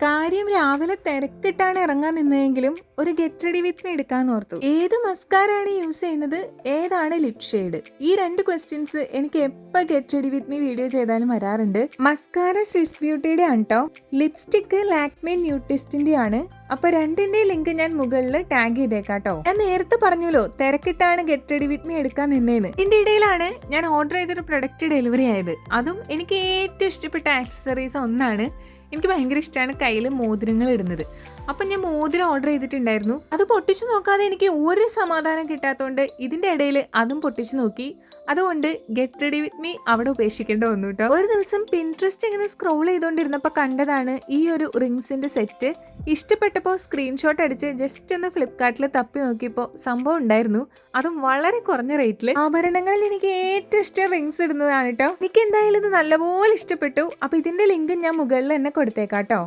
കാര്യം രാവിലെ തിരക്കിട്ടാണ് ഇറങ്ങാൻ നിന്നതെങ്കിലും ഒരു ഗെറ്റ് റെഡി വിത്ത് മീ എടുക്കാന്ന് ഓർത്തു. ഏത് മസ്കാരാണ് യൂസ് ചെയ്യുന്നത്, ഏതാണ് ലിപ് ഷെയ്ഡ്, ഈ രണ്ട് ക്വസ്റ്റ്യൻസ് എനിക്ക് എപ്പോ get ready with me video ചെയ്താലും വരാറുണ്ട്. മസ്കാര സ്വിസ് ബ്യൂട്ടിയുടെ ആണ് കേട്ടോ. ലിപ്സ്റ്റിക്ക് ലാക്മേ ന്യൂട്രിസ്റ്റിന്റെ ആണ്. അപ്പൊ രണ്ടിന്റെ ലിങ്ക് ഞാൻ മുകളിൽ ടാഗ് ചെയ്തേക്കാട്ടോ. ഞാൻ നേരത്തെ പറഞ്ഞല്ലോ തിരക്കിട്ടാണ് ഗെറ്റ് റെഡി വിത്ത് മീ എടുക്കാൻ നിന്നേന്ന്. ഇതിന്റെ ഇടയിലാണ് ഞാൻ ഓർഡർ ചെയ്തൊരു പ്രൊഡക്റ്റ് ഡെലിവറി ആയത്. അതും എനിക്ക് ഏറ്റവും ഇഷ്ടപ്പെട്ട ആക്സസറീസ് ഒന്നാണ്. എനിക്ക് ഭയങ്കര ഇഷ്ടമാണ് കയ്യിൽ മോതിരങ്ങൾ ഇടുന്നത്. അപ്പം ഞാൻ മോതിരം ഓർഡർ ചെയ്തിട്ടുണ്ടായിരുന്നു. അത് പൊട്ടിച്ചു നോക്കാതെ എനിക്ക് ഒരു സമാധാനം കിട്ടാത്തതുകൊണ്ട് ഇതിന്റെ ഇടയിൽ അതും പൊട്ടിച്ചു നോക്കി. അതുകൊണ്ട് ഗെറ്റ് റെഡി വിത്ത് മീ അവിടെ ഉപേക്ഷിക്കേണ്ട വന്നു കേട്ടോ. ഒരു ദിവസം പിൻട്രസ്റ്റ് ഇങ്ങനെ സ്ക്രോൾ ചെയ്തുകൊണ്ടിരുന്നപ്പോൾ കണ്ടതാണ് ഈ ഒരു റിങ്സിന്റെ സെറ്റ്. ഇഷ്ടപ്പെട്ടപ്പോൾ സ്ക്രീൻഷോട്ട് അടിച്ച് ജസ്റ്റ് ഒന്ന് ഫ്ലിപ്കാർട്ടിൽ തപ്പി നോക്കിയപ്പോൾ സംഭവം ഉണ്ടായിരുന്നു. അതും വളരെ കുറഞ്ഞ റേറ്റിൽ. ആഭരണങ്ങളിൽ എനിക്ക് ഏറ്റവും ഇഷ്ടം റിങ്സ് ഇടുന്നതാണ് കേട്ടോ. എനിക്ക് എന്തായാലും ഇത് നല്ലപോലെ ഇഷ്ടപ്പെട്ടു. അപ്പൊ ഇതിന്റെ ലിങ്ക് ഞാൻ മുകളിൽ തന്നെ കൊടുത്തേക്കാട്ടോ.